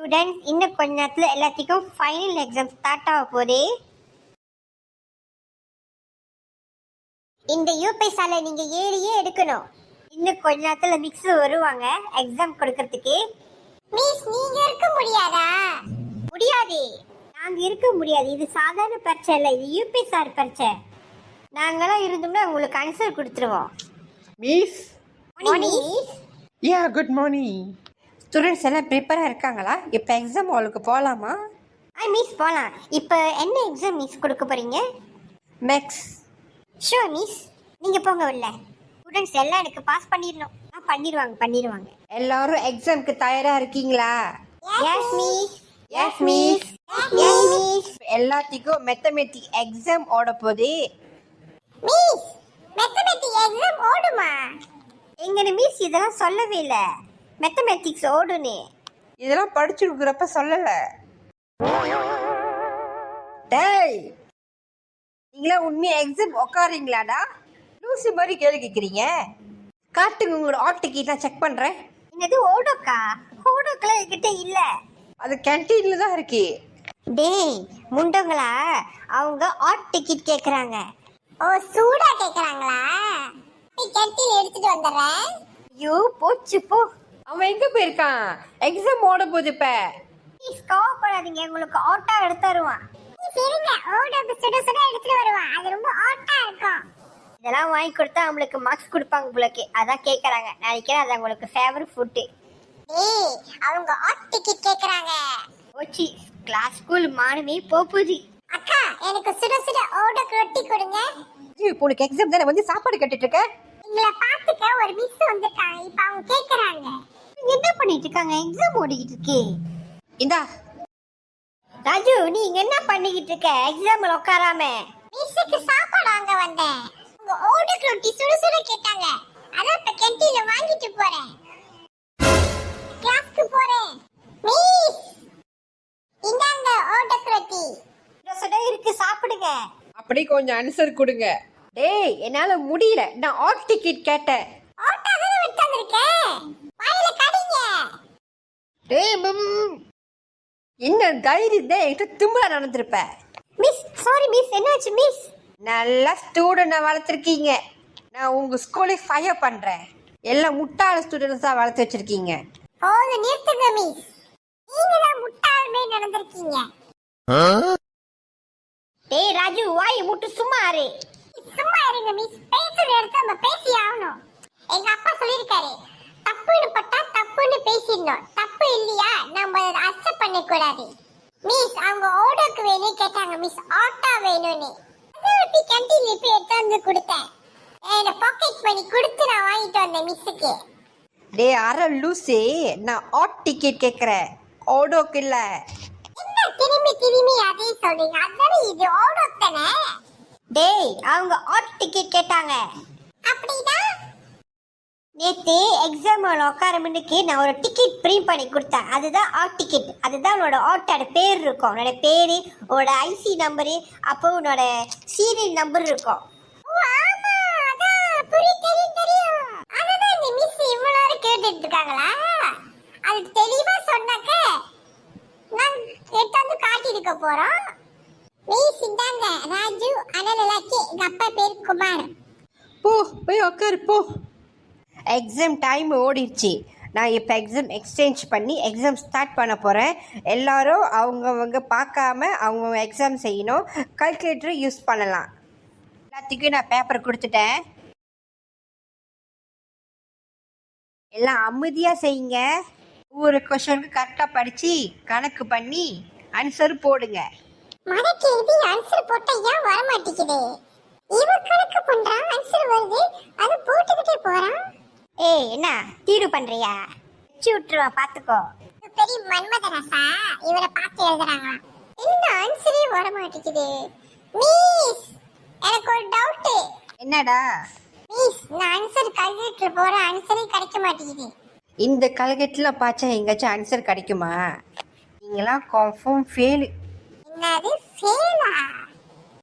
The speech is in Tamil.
ஸ்டூடெண்ட்ஸ் இன்னும் கொஞ்ச நேரத்தில் எல்லாத்துக்கும் ஃபைனல் எக்ஸாம் ஸ்டார்ட் ஆக போதே. இந்த யூபிஎஸ்ஆல நீங்க ஏறியே எடுக்கணும். இன்னும் கொஞ்ச நேரத்தில் மிக்ஸ் வருவாங்க எக்ஸாம் கொடுக்கறதுக்கு. மிஸ் நீங்க இருக்க முடியாதா? முடியாது, நாங்க இருக்க முடியாது. இது சாதாரண பரீட்சை இல்லை, இது யூபிஎஸ்ஆர் பரீட்சை. நாங்களாம் இருந்தோம்னா உங்களுக்கு ஆன்சர் கொடுத்துருவோம். Miss morning. யா குட் மார்னிங். ஸ்டூடெண்ட்ஸ் எல்லாம் ப்ரிப்பேராக இருக்காங்களா? இப்போ எக்ஸாம் ஹாலுக்கு போகலாமா? மிஸ் போகலாம். இப்போ என்ன எக்ஸாம் மிஸ் கொடுக்க போறீங்க? மேக்ஸ். ஷூர் மிஸ், நீங்கள் போங்க உள்ள. ஸ்டூடெண்ட்ஸ் எல்லாம் எனக்கு பாஸ் பண்ணிடணும். பண்ணிடுவாங்க. எல்லாரும் எக்ஸாம்க்கு தயாராக இருக்கீங்களா? Yes miss. Yes miss. Yes miss. எல்லாத்துக்கும் மேத்தமெட்டிக் எக்ஸாம் ஓட போதே. மிஸ் மேத்தமெட்டிக்ஸ் எக்ஸாம் ஓடுமா? எங்க மிஸ் இதெல்லாம் சொல்லவே இல்லை. மேத்தமெட்டிக்ஸ் ஓடுனே இதெல்லாம் படிச்சுருக்கிறப்ப சொல்லலை. டேய், நீங்களா உண்மையா எக்ஸாம் உட்காரீங்களாடா? லூசி மாதிரி கேள்வி கேட்குறீங்க. காட்டுங்க உங்களோட ஆல் டிக்கெட்லாம் செக் பண்ணுறேன். என்னது ஓடோக்கா? ஓடோக்கெல்லாம் என்கிட்ட இல்லை. அது கேன்டீனில் தான் இருக்கு. டேய் முண்டங்களா, அவங்க ஆட் டிக்கெட் கேக்குறாங்க. ஓ சூடா கேக்குறாங்களா? நீ கேன்டீன் எடுத்துட்டு வந்துறேன். ஐயோ போச்சு போ. அவன் எங்க போயிருக்கான்? எக்ஸாம் ஓட போகுது இப்ப. ப்ளீஸ் கோவப்படாதீங்க, உங்களுக்கு ஆட்டா எடுத்து தருவான். சரிங்க, ஓடோக்கு சுட சுட எடுத்துட்டு வருவான். அது ரொம்ப ஆட்டா இருக்கும். இதெல்லாம் வாங்கி கொடுத்தா அவங்களுக்கு மார்க்ஸ் கொடுப்பாங்க உங்களுக்கு, அதான் கேக்குறாங்க. நினைக்கிறேன் அது உங்களுக்கு ஃபேவரட் ஃபுட். டேய் அவங்க ஆட் டிக்கெட் கேக்குறாங்க. ஓச்சி கிளாஸ் ஸ்கூல் மானமே போகுது. அக்கா எனக்கு சுட சுட ஓடோக்கு ரொட்டி கொடுங்க. இப்போ உனக்கு எக்ஸாம் தானே, வந்து சாப்பாடு கட்டிட்டு இருக்க? உங்களை பாத்துக்க ஒரு மிஸ் வந்திருக்காங்க. இப்ப அவங்க கேக்குறாங்க என்ன பண்ணிட்டு இருக்காங்க. எக்ஸாம் ஓடிக்கிட்டு இருக்கு. இந்தா ராஜு, நீ இங்க என்ன பண்ணிக்கிட்டு இருக்க? எக்ஸாம்ல உட்காராம மிஸ்ஸுக்கு சாப்பாடு வாங்க வந்தேன். உங்க ஓடோக்கு ரொட்டி சுட சுட கேட்டாங்க, அதான் இப்ப கேன்டீன்ல வாங்கிட்டு போறேன். கிளாஸ்க்கு போறேன். மிஸ் இந்தாங்க ஓடோக்கு ரொட்டி சுட சுட இருக்கு, சாப்பிடுங்க. அப்படி கொஞ்சம் ஆன்சர் கொடுங்க. டேய் என்னால முடியல, நான் ஆல் டிக்கெட் கேட்டேன். ஆட்டோ தான வச்சிருக்கேன், வாயில கடிங்க. டேய் என்ன தைரியம் தான் என்கிட்ட திமிரா நடந்திருப்ப. மிஸ் சாரி மிஸ், என்னாச்சு மிஸ்? நல்ல ஸ்டூடெண்ட்டை வளர்த்துருக்கீங்க. நான் உங்க ஸ்கூலே ஃபயர் பண்றேன். எல்லாம் முட்டாள ஸ்டூடெண்ட்ஸா வளர்த்து வச்சிருக்கீங்க. போது நிறுத்துங்க மிஸ், நீங்க தான் முட்டாள்மே நடந்திருக்கீங்க. டேய் ராஜு, வாய் முட்டு சும்மா இரு. சும்மா இருங்க மிஸ், பேசுற இடத்துல நம்ம பேசி ஆகணும். எங்க அப்பா சொல்லிருக்காரு, தப்புன்னு பட்டா தப்புன்னு பேசிடணும். தப்பு இல்லையா நம்ம அக்செப்ட் பண்ண கூடாது. மிஸ் அவங்க ஓடோக்கு வேணும் கேட்டாங்க மிஸ், ஆட்டோ வேணும்னு. அதை கேன்டீன்ல போய் எடுத்து வந்து கொடுத்தேன். என்ன பாக்கெட் பண்ணி கொடுத்து நான் வாங்கிட்டு வந்தேன் மிஸ்ஸுக்கு. டேய் அரை லூசி, நான் ஆட் டிக்கெட் கேட்குறேன், ஓடோக்கு இல்லை. என்ன திரும்பி அதே சொல்றீங்க? அதானே இது ஓடோக்கு தானே. டேய் அவங்க ஆட் டிக்கெட் கேட்டாங்க. அப்படினா நேத்து எக்ஸாம் ஹால் உட்கார முன்னுக்கு நான் ஒரு டிக்கெட் பிரிண்ட் பண்ணி கொடுத்தேன். அதுதான் ஆட் டிக்கெட். அதுதான் உன்னோட ஆட்டோட பேர் இருக்கும். உன்னோட பேரு, உன்னோட ஐசி நம்பரு, அப்போ உன்னோட சீரியல் நம்பர் இருக்கும். ஓ ஆமா, அதான் தெரியும். அதான் இந்த மிஸ் இவ்வளவு நேரம் கேட்டுட்டு இருக்காங்களா? அது தெளிவா சொன்னாக்க நான் எடுத்து காட்டிருக்க போறோம். மிஸ் இந்தாங்க ராஜு, அனலலாக்கி, எங்க அப்பா பேர் குமார். போ போய் உட்காரு போ. எக்ஸாம் டைம் ஓடிடுச்சு. நான் இப்போ எக்ஸாம் எக்ஸ்சேஞ்ச் பண்ணி எக்ஸாம் ஸ்டார்ட் பண்ண போகிறேன். எல்லாரும் அவங்கவுங்க பார்க்காம அவங்கவுங்க எக்ஸாம் செய்யணும். கால்குலேட்டர் யூஸ் பண்ணலாம். எல்லாத்துக்கும் நான் பேப்பர் கொடுத்துட்டேன். எல்லாம் அமைதியாக செய்யுங்க. ஒவ்வொரு கொஷனுக்கு கரெக்டாக படித்து கணக்கு பண்ணி ஆன்சர் போடுங்க. மடக்கேதி ஆன்சர் போட்டா ஏன் வர மாட்டேங்குது? இவ கணக்கு பண்றான், ஆன்சர் வருது, அது போட்டுக்கிட்டே போறான். ஏய் என்ன தீடு பண்றியா? வெச்சு விட்டுருவா பாத்துக்கோ. பெரிய மன்மதரசா இவரை பார்த்து எழுதுறாங்க. என்ன ஆன்சரே வர மாட்டேங்குது? மிஸ் எனக்கு ஒரு டவுட். என்னடா? மிஸ் நான் ஆன்சர் கால்குலேட்டர் போற ஆன்சரே கிடைக்க மாட்டேங்குது. இந்த கால்குலேட்டர்ல பார்த்தா எங்கேயாச்சும் ஆன்சர் கிடைக்குமா? நீங்களாம் கன்ஃபார்ம் ஃபெயில். என்னது ஃபெயிலா?